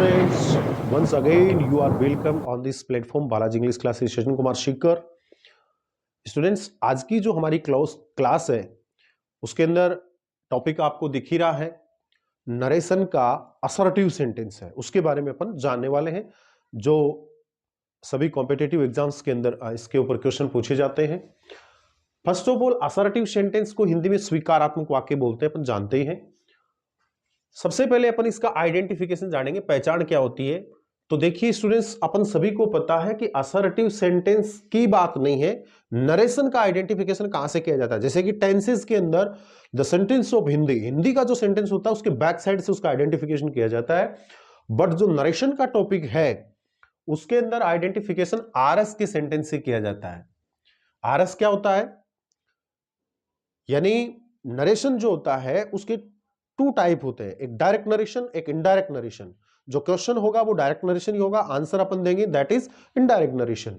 students, once again you are welcome on this platform Balaji English classes Sachin Kumar Shikar. Students, आज की जो हमारी क्लास है उसके अंदर टॉपिक आपको दिख ही रहा है, नरेशन का असर्टिव सेंटेंस है, उसके बारे में अपन जानने वाले हैं जो सभी कॉम्पिटिटिव एग्जाम्स के अंदर इसके ऊपर क्वेश्चन पूछे जाते हैं। First of all, assertive sentence को हिंदी में स्वीकारात्मक वाक्य बोलते हैं, अपन जानते ही हैं। सबसे पहले अपन इसका आइडेंटिफिकेशन जानेंगे, पहचान क्या होती है। तो देखिए स्टूडेंट्स, अपन सभी को पता है कि असर्टिव सेंटेंस की बात नहीं है, नरेशन का आइडेंटिफिकेशन कहां से किया जाता है। जैसे कि टेंसेस के अंदर द सेंटेंस ऑफ हिंदी का जो सेंटेंस होता है उसके बैक साइड से उसका आइडेंटिफिकेशन किया जाता है, बट जो नरेशन का टॉपिक है उसके अंदर आइडेंटिफिकेशन आरएस के सेंटेंस से किया जाता है। आरएस क्या होता है, यानी नरेशन जो होता है उसके टू टाइप होते हैं, एक डायरेक्ट नरेशन, एक इनडायरेक्ट नरेशन। जो क्वेश्चन होगा वो डायरेक्ट नरेशन ही होगा, आंसर अपन देंगे दैट इज इनडायरेक्ट नरेशन।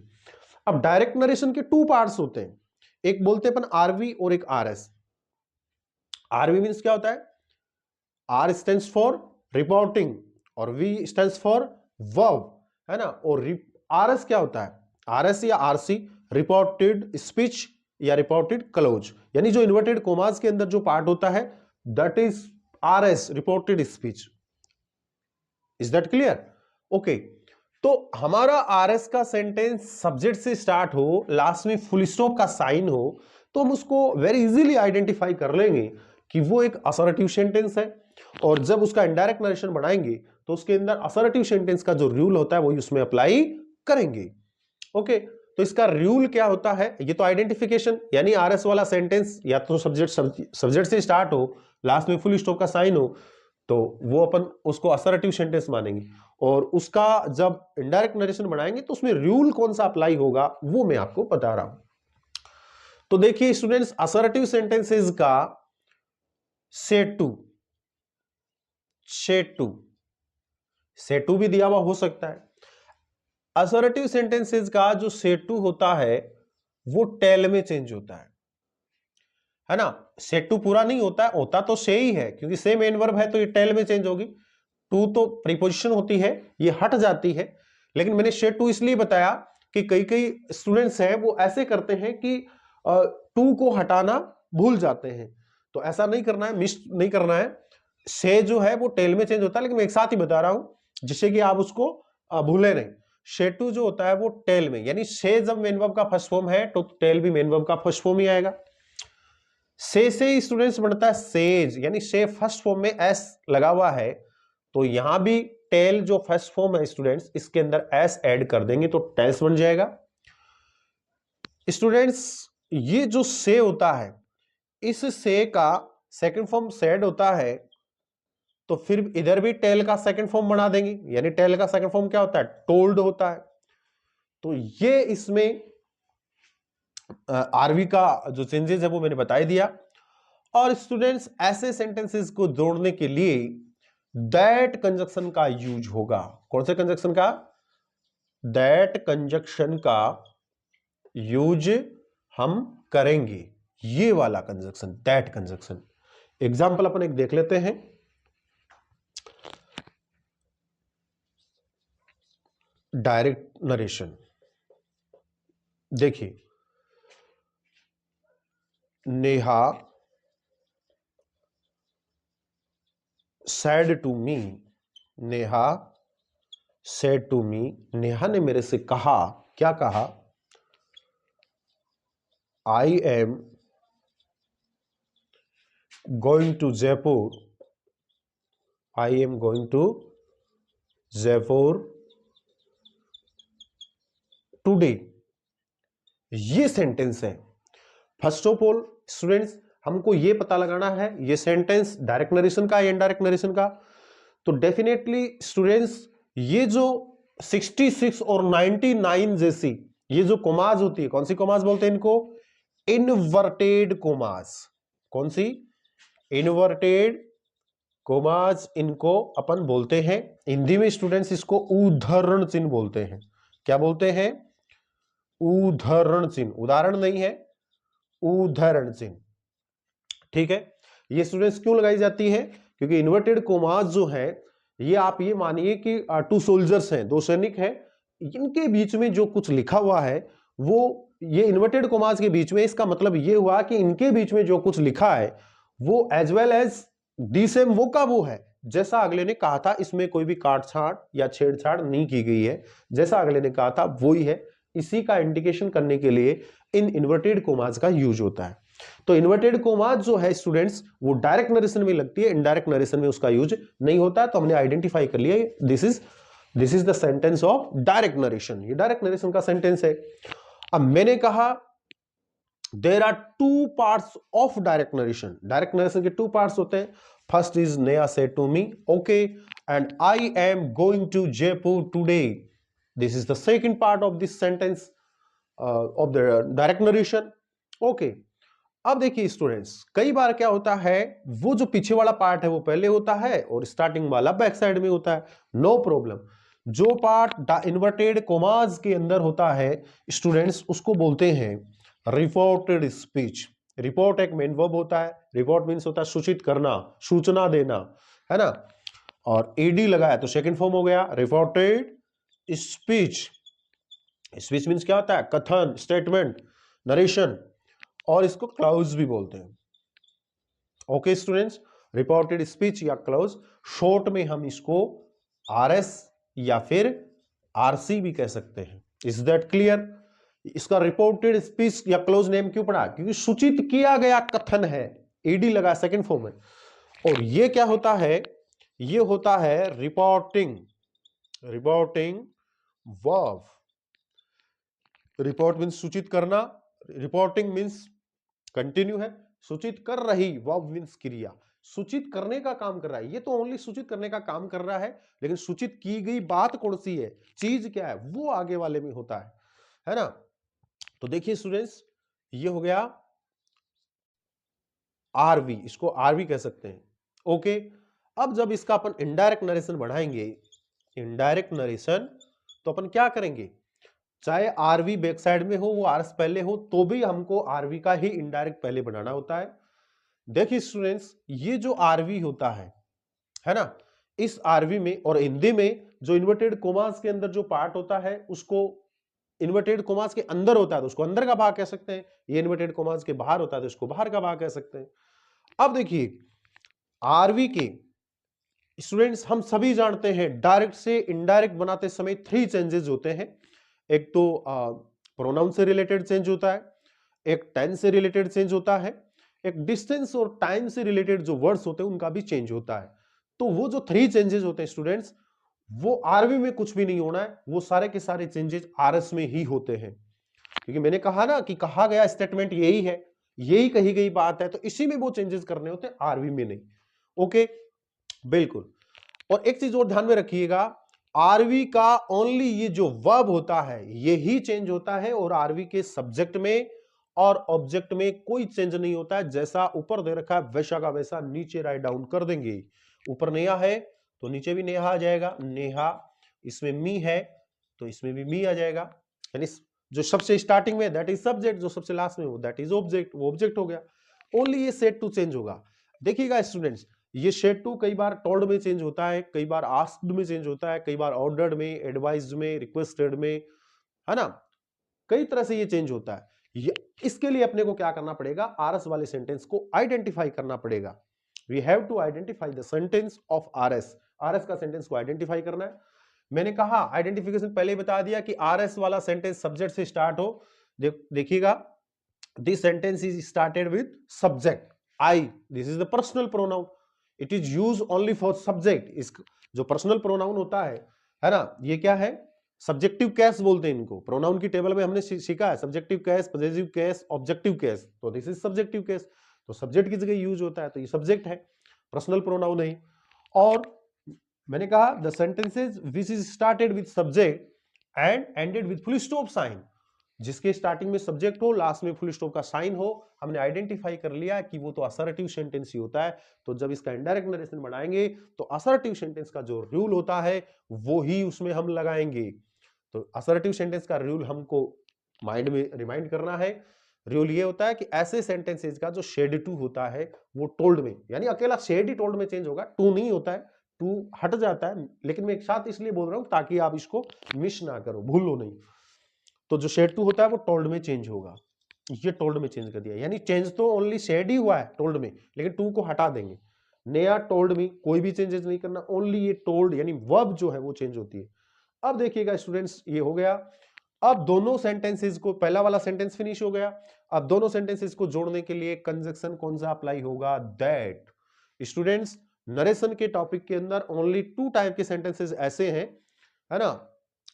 अब डायरेक्ट नरेशन के टू पार्ट्स होते हैं, एक बोलते हैं अपन आरवी और एक आरएस। आरवी मींस क्या होता है, आर स्टैंड्स फॉर रिपोर्टिंग और वी स्टैंड्स फॉर वर्ब, है ना। और आरएस क्या होता है, आरएस या आरसी रिपोर्टेड स्पीच या रिपोर्टेड क्लोज, यानी जो इन्वर्टेड कोमास के अंदर जो पार्ट होता है that is RS, reported speech. Is that clear? Okay, तो हमारा आरएस का सेंटेंस सब्जेक्ट से स्टार्ट हो, लास्ट में फुल स्टॉप का साइन हो, तो हम उसको वेरी इजीली आइडेंटिफाई कर लेंगे कि वो एक असर्टिव सेंटेंस है। और जब उसका इनडायरेक्ट नरेशन बनाएंगे तो उसके अंदर असर्टिव सेंटेंस का जो रूल होता है वही उसमें अप्लाई करेंगे। ओके, तो इसका रूल क्या होता है, ये तो आइडेंटिफिकेशन, यानी आरएस वाला सेंटेंस या तो सब्जेक्ट से स्टार्ट हो, लास्ट में फुल स्टॉप का साइन हो, तो वो अपन उसको असर्टिव सेंटेंस मानेंगे। और उसका जब इनडायरेक्ट नरेशन बनाएंगे तो उसमें रूल कौन सा अप्लाई होगा वो मैं आपको बता रहा हूं। तो देखिए स्टूडेंट्स, असर्टिव सेंटेंसेस का सेट टू भी दिया हुआ हो सकता है। असर्टिव सेंटेंसेस का जो सेट टू होता है वो टेल में चेंज होता है ना। सेट टू पूरा नहीं होता है, होता तो से ही है, क्योंकि से मेन वर्ब है तो ये टेल में चेंज होगी। टू तो प्रीपोजिशन होती है, ये हट जाती है। लेकिन मैंने सेट टू इसलिए बताया कि कई स्टूडेंट्स हैं वो ऐसे करते हैं कि टू को हटाना भूल जाते हैं, तो ऐसा नहीं करना है, मिस नहीं करना है। से जो है वो टेल में चेंज होता है, लेकिन मैं एक साथ ही बता रहा हूं जिससे कि आप उसको भूले नहीं। शेड टू जो होता है वो टेल में, यानी से जब मेन वर्ब का फर्स्ट फॉर्म है तो टेल भी मेन वर्ब का फर्स्ट फॉर्म ही आएगा। से स्टूडेंट्स बनता है सेज, यानी से फर्स्ट फॉर्म में एस लगा हुआ है, तो यहां भी टेल जो फर्स्ट फॉर्म है स्टूडेंट्स इसके अंदर एस ऐड कर देंगे तो टेल्स बन जाएगा। स्टूडेंट्स, ये जो से होता है इस से का सेकंड फॉर्म सेड होता है, तो फिर इधर भी टेल का सेकंड फॉर्म बना देंगे, यानी टेल का सेकंड फॉर्म क्या होता है, टोल्ड होता है। तो ये इसमें आरवी का जो चेंजेस है वो मैंने बता ही दिया। और स्टूडेंट्स, ऐसे सेंटेंसेस को जोड़ने के लिए दैट कंजक्शन का यूज होगा। कौन से कंजक्शन का? दैट कंजक्शन का यूज हम करेंगे, ये वाला कंजक्शन, दैट कंजक्शन। एग्जाम्पल अपन एक देख लेते हैं। डायरेक्ट नरेशन देखिए, Neha said to me, Neha said to me, Neha ने मेरे से कहा, क्या कहा, I am going to Jaipur, I am going to Jaipur today. ये सेंटेंस है। फर्स्ट ऑफ ऑल स्टूडेंट्स, हमको ये पता लगाना है ये सेंटेंस डायरेक्ट नरेशन का या इनडायरेक्ट नरेशन का। तो डेफिनेटली स्टूडेंट्स, ये जो 66 और 99 जैसी ये जो कोमाज होती है, कौन सी कोमाज बोलते हैं इनको? Inverted commas. कौन सी? इनवर्टेड कोमाज, इनको अपन बोलते हैं हिंदी में स्टूडेंट्स इसको उद्धरण चिन्ह बोलते हैं। क्या बोलते हैं? उद्धरण चिन्ह, उदाहरण नहीं है, उद्धरण चिन्ह। ठीक है, ये स्टूडेंट्स क्यों लगाई जाती है? क्योंकि इन्वर्टेड कोमास जो है ये आप ये मानिए कि टू सोल्जर्स हैं, दो सैनिक हैं, इनके बीच में जो कुछ लिखा हुआ है वो ये इन्वर्टेड कोमास के बीच में, इसका मतलब ये हुआ कि इनके बीच में जो कुछ लिखा है वो as well as the same वो का वो है जैसा अगले ने कहा था। इसमें कोई भी काटछाट या छेड़छाड़ नहीं की गई है, जैसा अगले ने कहा था वही है। इसी का इंडिकेशन करने के लिए इन इन्वर्टेड कोमास का यूज होता है। तो इन्वर्टेड कोमास जो है स्टूडेंट्स वो डायरेक्ट नरेशन में लगती है, इनडायरेक्ट नरेशन में उसका यूज नहीं होता। तो हमने आइडेंटिफाई कर लिया this is the sentence of direct narration, ये डायरेक्ट नरेशन का सेंटेंस है। अब मैंने कहा there are two parts of direct narration, direct narration के टू पार्ट्स होते हैं। First is Neha said to me okay and I am going to Jaipur today, this is the second part of this sentence of the direct narration. Okay, अब देखिए students, कई बार क्या होता है वो जो पीछे वाला पार्ट है वो पहले होता है और स्टार्टिंग वाला बैक साइड में होता है, नो प्रॉब्लम। जो पार्ट इन्वर्टेड कोमास के अंदर होता है स्टूडेंट्स उसको बोलते हैं रिपोर्टेड स्पीच। रिपोर्ट एक मेन वर्ब होता है, रिपोर्ट मींस होता है सूचित करना, सूचना देना, है ना। और एडी लगाया तो सेकंड फॉर्म हो गया रिपोर्टेड स्पीच। स्पीच मींस क्या होता है, कथन, स्टेटमेंट, नरेशन, और इसको क्लाउज भी बोलते हैं। ओके स्टूडेंट्स, रिपोर्टेड स्पीच या क्लाउज, शॉर्ट में हम इसको आरएस या फिर आरसी भी कह सकते हैं। Is that clear? इसका रिपोर्टेड स्पीच या क्लोज नेम क्यों पड़ा, क्योंकि सूचित किया गया कथन है, एडी लगा सेकंड फॉर्म में। और ये क्या होता है, ये होता है रिपोर्टिंग वर्ब। रिपोर्ट मींस सूचित करना, रिपोर्टिंग मींस कंटिन्यू है, सूचित कर रही वर्ब मींस क्रिया, सूचित करने का काम कर रहा है। ये तो ओनली सूचित करने का काम कर रहा है, लेकिन सूचित की गई बात कौन सी है, चीज क्या है, वो आगे वाले में होता है ना। तो देखिए स्टूडेंट्स, ये हो गया आरवी, इसको आरवी कह सकते हैं। ओके, अब जब इसका अपन इनडायरेक्ट नरेशन बढ़ाएंगे, इनडायरेक्ट नरेशन, तो अपन क्या करेंगे, चाहे आरवी बैक साइड में हो, वो आरएस पहले हो, तो भी हमको आरवी का ही इनडायरेक्ट पहले बनाना होता है। देखिए स्टूडेंट्स, ये जो आरवी होता है ना, इस आरवी में और हिंदी में जो इन्वर्टेड कोमास के अंदर जो पार्ट होता है उसको इन्वर्टेड कोमास के अंदर होता है तो उसको अंदर का भाग कह सकते हैं, ये इन्वर्टेड कोमास के बाहर होता है तो उसको बाहर का भाग कह सकते हैं। अब देखिए आरवी के स्टूडेंट्स हम सभी जानते हैं डायरेक्ट से इनडायरेक्ट बनाते समय 3 चेंजेस होते हैं। एक तो प्रोनाउन से रिलेटेड चेंज होता है, एक टेंस से रिलेटेड चेंज होता है, एक डिस्टेंस और टाइम से रिलेटेड जो वर्ड्स होते हैं उनका भी चेंज होता है। तो वो जो 3 चेंजेस होते हैं स्टूडेंट्स, वो आरवी में कुछ भी नहीं होना है, वो सारे के सारे चेंजेस आरएस में ही होते हैं। क्योंकि मैंने कहा ना कि कहा गया स्टेटमेंट यही है, यही कही गई बात है, तो इसी में वो चेंजेस करने होते हैं, आरवी में नहीं। ओके, बिल्कुल। और एक चीज और ध्यान में रखिएगा, आरवी का ओनली ये जो वर्ब होता है यही चेंज होता है, और आरवी के सब्जेक्ट में और ऑब्जेक्ट में कोई चेंज नहीं होता है। जैसा ऊपर दे रखा है वैसा का वैसा नीचे राइट डाउन कर देंगे। ऊपर नेहा है तो नीचे भी नेहा आ जाएगा, नेहा, इसमें मी है तो इसमें भी मी आ जाएगा, यानी जो सबसे स्टार्टिंग में दैट इज सब्जेक्ट, जो सबसे लास्ट में वो दैट इज ऑब्जेक्ट, वो ऑब्जेक्ट हो गया। ओनली ये सेट टू चेंज होगा। देखिएगा स्टूडेंट्स, ये शेड टू कई बार टोल्ड में चेंज होता है, कई बार आस्क्ड में चेंज होता है, कई बार ऑर्डर्ड में, एडवाइज्ड में, रिक्वेस्टेड में, है ना, कई तरह से ये चेंज होता है। इसके लिए अपने को क्या करना पड़ेगा, आरएस वाले सेंटेंस को आइडेंटिफाई करना पड़ेगा। We have to identify the sentence of RS, RS का सेंटेंस को आइडेंटिफाई करना है। मैंने कहा आइडेंटिफिकेशन पहले ही बता दिया कि आरएस वाला सेंटेंस सब्जेक्ट से स्टार्ट हो। देखिएगा, this sentence is started with subject I, this is the personal pronoun, it is use only for subject. इस जो पर्सनल प्रोनाउन होता है ना, ये क्या है, सब्जेक्टिव केस बोलते हैं इनको। प्रोनाउन की टेबल में हमने सीखा है subjective case, possessive case, objective case, तो दिस इज सब्जेक्टिव केस, तो सब्जेक्ट की जगह यूज होता है, तो ये सब्जेक्ट है, पर्सनल प्रोनाउन है। और मैंने कहा the sentences which is started with subject and ended with full stop sign, जिसके स्टार्टिंग में सब्जेक्ट हो, लास्ट में फुल स्टॉप का साइन हो, हमने आइडेंटिफाई कर लिया कि वो तो असर्टिव सेंटेंस ही होता है। तो जब इसका इनडायरेक्ट नरेशन बनाएंगे तो असर्टिव सेंटेंस का जो रूल होता है वो ही उसमें हम लगाएंगे। तो असर्टिव सेंटेंस का रूल हमको माइंड में रिमाइंड करना है। रूल ये होता है कि ऐसे सेंटेंसेस का जो शेड टू होता है वो टोल्ड में, यानी अकेला शेड ही टोल्ड में चेंज होगा, टू नहीं होता है, टू हट जाता है, लेकिन मैं एक साथ इसलिए बोल रहा हूं ताकि आप इसको मिस ना करो, भूलो नहीं। तो जो शेड टू होता है वो टोल्ड में चेंज होगा, ये टोल्ड में चेंज कर दिया, यानी चेंज तो ओनली शेड ही हुआ है टोल्ड में, लेकिन टू को हटा देंगे। नया टोल्ड में कोई भी चेंजेस नहीं करना, ओनली ये टोल्ड यानी वर्ब जो है वो चेंज होती है। अब देखिएगा स्टूडेंट्स, ये हो गया। अब दोनों सेंटेंसेस को, पहला वाला सेंटेंस फिनिश हो गया, अब दोनों सेंटेंसेस को जोड़ने के लिए कंजक्शन कौन सा अप्लाई होगा, दैट। स्टूडेंट्स, नरेशन के टॉपिक के अंदर ओनली टू टाइप के सेंटेंसेस ऐसे हैं, है ना,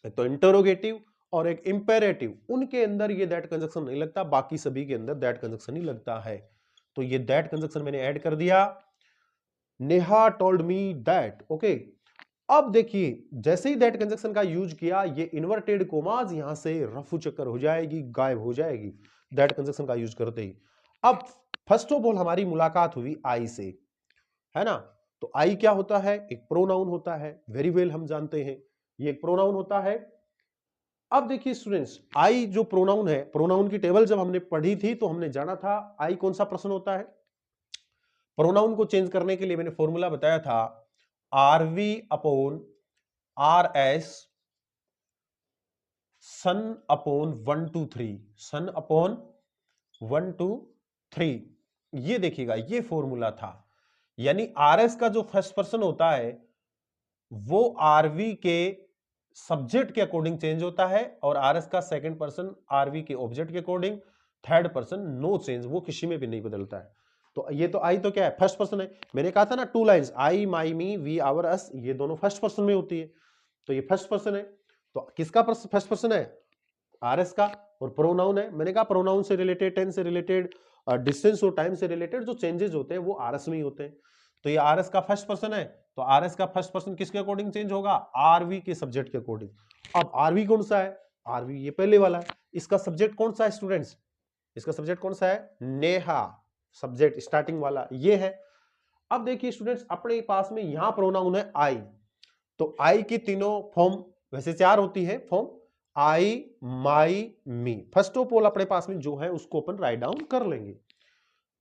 एक तो इंटरोगेटिव और एक इंपेरेटिव, उनके अंदर ये दैट कंजक्शन नहीं लगता, बाकी सभी के अंदर दैट कंजक्शन ही लगता है। तो ये दैट कंजक्शन मैंने ऐड कर दिया, Neha told me that, okay. अब देखिए, जैसे ही दैट कंजक्शन का यूज किया, ये इन्वर्टेड कोमाज यहां से रफू चक्कर हो जाएगी, गायब हो जाएगी दैट कंजक्शन का यूज करते ही। अब फर्स्ट ऑफ ऑल हमारी मुलाकात हुई आई से, है ना, तो आई क्या होता है, एक प्रोनाउन होता है, वेरी वेल हम जानते हैं ये एक प्रोनाउन होता है। अब देखिए स्टूडेंट्स, आई जो प्रोनाउन है, प्रोनाउन की टेबल जब हमने पढ़ी थी तो हमने जाना था आई कौन सा पर्सन होता है। प्रोनाउन को चेंज करने के लिए मैंने फॉर्मूला बताया था, आरवी अपॉन आर एस सन अपॉन 1 2 3, सन अपॉन 1 2 3। ये देखिएगा, ये फॉर्मूला था, यानी आरएस का जो फर्स्ट पर्सन होता है वो आरवी के सब्जेक्ट के अकॉर्डिंग चेंज होता है, और आरएस का सेकंड पर्सन आरवी के ऑब्जेक्ट के according, third person no change, वो किसी में भी नहीं बदलता है। तो ये तो आई तो क्या है, फर्स्ट पर्सन है। मैंने कहा था ना two lines, I my me we our us, ये दोनों फर्स्ट पर्सन में होती है, तो ये फर्स्ट पर्सन है। तो किसका फर्स्ट पर्सन है, आरएस का। और प्रोनाउन है, मैंने कहा प्रोनाउन से रिलेटेड, टेंस से रिलेटेड, डिस्टेंस और टाइम से रिलेटेड जो चेंजेस होते हैं वो आरएस में ही होते हैं। तो ये आरएस का फर्स्ट पर्सन है, तो आरएस का फर्स्ट पर्सन किसके अकॉर्डिंग चेंज होगा, आरवी के सब्जेक्ट के अकॉर्डिंग। अब आरवी कौन सा है, आरवी ये पहले वाला है, इसका सब्जेक्ट कौन सा है स्टूडेंट्स, इसका सब्जेक्ट कौन सा है, नेहा, सब्जेक्ट स्टार्टिंग वाला ये है। अब देखिए स्टूडेंट्स, अपने पास में यहां प्रोनाउन है आई, तो आई की तीनों फॉर्म वैसे चार होती है form, I my me. First of all अपने पास में जो है उसको अपन राइट डाउन कर लेंगे।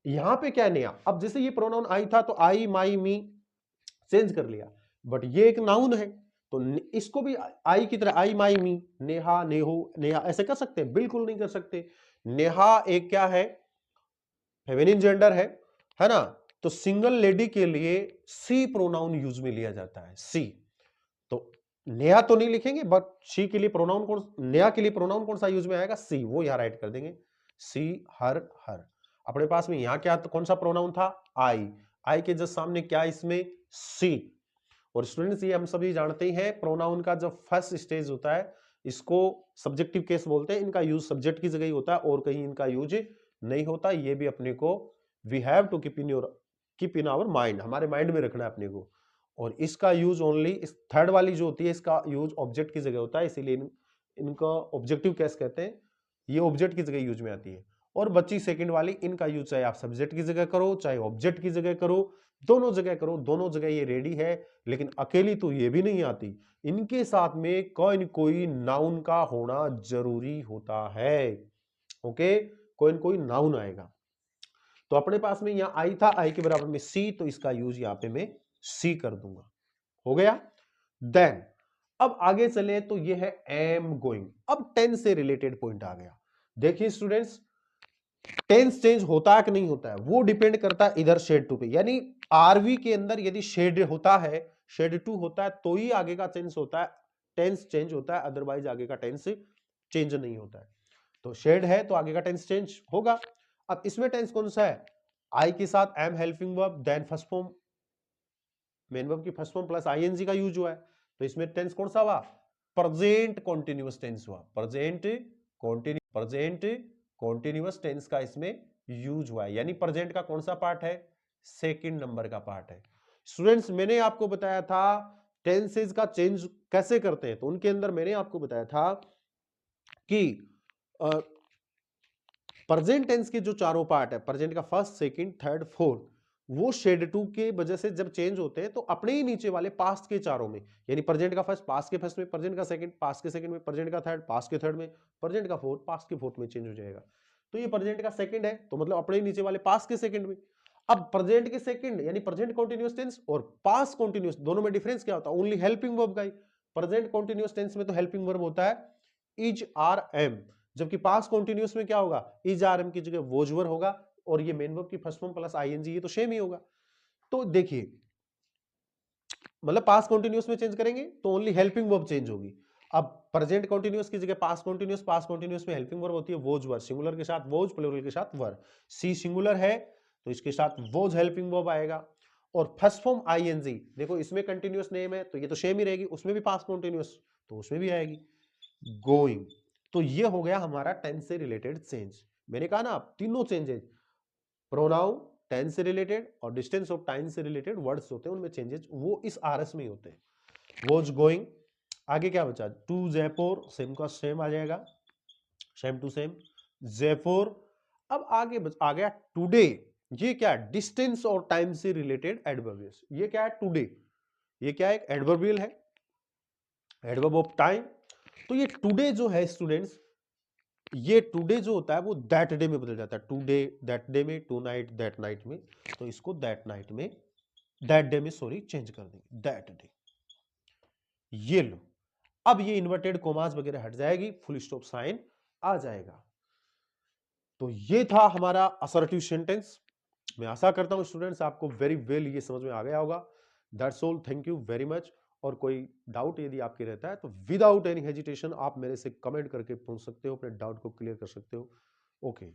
यहां पे क्या है नया, अब जैसे ये प्रोनाउन आई था तो आई माई मी चेंज कर लिया, बट ये एक नाउन है, तो इसको भी आई की तरह आई माई मी, नेहा नेहो नेहा ऐसे कर सकते हैं, बिल्कुल नहीं कर सकते। नेहा एक क्या है, फेमिनिन जेंडर है ना, तो सिंगल लेडी के लिए सी प्रोनाउन यूज में लिया जाता है, सी। तो नेहा तो नहीं लिखेंगे, बट शी के लिए प्रोनाउन कौन, नेहा के लिए प्रोनाउन कौन सा यूज में आएगा, सी, वो यहां राइट कर देंगे, सी हर हर। अपने पास में यहां क्या कौन सा प्रोनाउन था, आई, आई के जस्ट सामने क्या इसमें, सी। और स्टूडेंट्स ये हम सभी जानते हैं, प्रोनाउन का जब फर्स्ट स्टेज होता है इसको सब्जेक्टिव केस बोलते हैं, इनका यूज सब्जेक्ट की जगह ही होता है और कहीं इनका यूज नहीं होता। ये भी अपने को we have to keep in our mind, हमारे माइंड में रखना है अपने को। और इसका यूज ओनली इस थर्ड वाली जो होती है इसका यूज ऑब्जेक्ट की जगह होता है, इसीलिए इनका ऑब्जेक्टिव केस कहते हैं, ये ऑब्जेक्ट की जगह यूज में आती है। और बच्ची सेकंड वाली, इनका यूज चाहे आप सब्जेक्ट की जगह करो चाहे ऑब्जेक्ट की जगह करो, दोनों जगह करो, दोनों जगह ये रेडी है। लेकिन अकेली तो ये भी नहीं आती, इनके साथ में कोई न कोई नाउन का होना जरूरी होता है, ओके, कोई न कोई नाउन आएगा। तो अपने पास में यहां आई था, आई के बराबर में सी, तो इसका यूज यहां पे मैं सी कर दूंगा, हो गया। देन अब आगे चले तो ये है एम गोइंग। अब टेंस से रिलेटेड पॉइंट आ गया। देखिए स्टूडेंट्स, टेंस चेंज होता है कि नहीं होता है वो डिपेंड करता है इधर शेड टू पे, यानी आरवी के अंदर यदि शेड होता है, शेड टू होता है तो ही आगे का टेंस होता है, टेंस चेंज होता है, अदरवाइज आगे का टेंस चेंज नहीं होता है। तो शेड है तो आगे का टेंस चेंज होगा। अब इसमें टेंस कौन सा है, आई के साथ am helping verb, then first form, main verb की फर्स्ट फॉर्म प्लस आईएनजी का यूज हुआ है, तो इसमें टेंस कौन सा हुआ, प्रेजेंट कॉन्टिन्यूअस टेंस हुआ, प्रेजेंट कॉन्टिन्यूअस टेंस का इसमें यूज हुआ है, यानी प्रेजेंट का कौन सा पार्ट है, सेकंड नंबर का पार्ट है। स्टूडेंट्स मैंने आपको बताया था टेंसेज का चेंज कैसे करते हैं, तो उनके अंदर मैंने आपको बताया था कि प्रेजेंट टेंस के जो चारों पार्ट है, प्रेजेंट का फर्स्ट सेकंड थर्ड फोर्थ, वो शेड टू के वजह से जब चेंज होते हैं तो अपने ही नीचे वाले पास्ट के चारों में, यानी प्रेजेंट का फर्स्ट पास्ट के फर्स्ट में, प्रेजेंट का सेकंड पास्ट के सेकंड में, प्रेजेंट का थर्ड पास्ट के थर्ड में, प्रेजेंट का फोर्थ पास्ट के फोर्थ में चेंज हो जाएगा। तो ये प्रेजेंट का सेकंड है तो मतलब अपने ही नीचे वाले पास्ट के सेकंड में। अब प्रेजेंट के सेकंड यानी प्रेजेंट कंटीन्यूअस टेंस और पास्ट कंटीन्यूअस दोनों में डिफरेंस क्या होता है? ओनली हेल्पिंग वर्ब का ही। प्रेजेंट कंटीन्यूअस टेंस में तो हेल्पिंग वर्ब होता है इज आर एम, जबकि पास्ट कंटीन्यूअस में क्या होगा? इज आर एम की जगह वोज वर्ब होगा और ये मेन वर्ब की फर्स्ट फॉर्म प्लस आईएनजी, ये तो सेम ही होगा। तो देखिए, मतलब पास्ट कंटीन्यूअस में चेंज करेंगे तो ओनली हेल्पिंग वर्ब चेंज होगी। अब प्रेजेंट कंटीन्यूअस की जगह पास्ट कंटीन्यूअस में हेल्पिंग वर्ब होती है वोज वर्ब, सिंगुलर के साथ वोज, प्लूरल के साथ वर्ब। सी सिंगुलर है तो इसके साथ वोज हेल्पिंग वर्ब आएगा। और फर्स्ट फॉर्म आईएनजी, देखो इसमें कंटीन्यूअस नेम है तो ये तो सेम ही रहेगी, उसमें भी पास्ट कंटीन्यूअस तो उसमें भी आएगी गोइंग। तो ये हो गया हमारा टेंस से रिलेटेड चेंज। मैंने कहा ना तीनों चेंजेस, प्रोनाउन, टेंस से रिलेटेड और डिस्टेंस ऑफ टाइम से रिलेटेड वर्ड्स होते हैं उनमें चेंजेस वो इस आरएस में ही होते हैं। वॉज गोइंग, आगे क्या बचा? टू जयपुर, सेम का सेम आ जाएगा, सेम टू सेम जयपुर। अब आगे आ गया टुडे, ये क्या है? डिस्टेंस और टाइम से रिलेटेड एडवर्बियल्स। ये क्या है? टुडे, ये क्या है? एक एडवर्बियल है, एडवर्ब ऑफ टाइम। तो ये टुडे जो है स्टूडेंट्स, ये टुडे जो होता है वो दैट डे में बदल जाता है। टुडे दैट डे में, टू नाइट दैट नाइट में, तो इसको दैट नाइट में, दैट डे में सॉरी चेंज कर देंगे, दैट डे। ये लो, अब ये इन्वर्टेड कोमास वगैरह हट जाएगी, फुल स्टॉप साइन आ जाएगा। तो ये था हमारा असर्टिव सेंटेंस। मैं आशा करता हूं स्टूडेंट्स आपको वेरी वेल ये समझ में आ गया होगा। That's all, thank you very much. और कोई डाउट यदि आपके रहता है तो विदाउट एनी हेजिटेशन आप मेरे से कमेंट करके पूछ सकते हो, अपने डाउट को क्लियर कर सकते हो। ओके।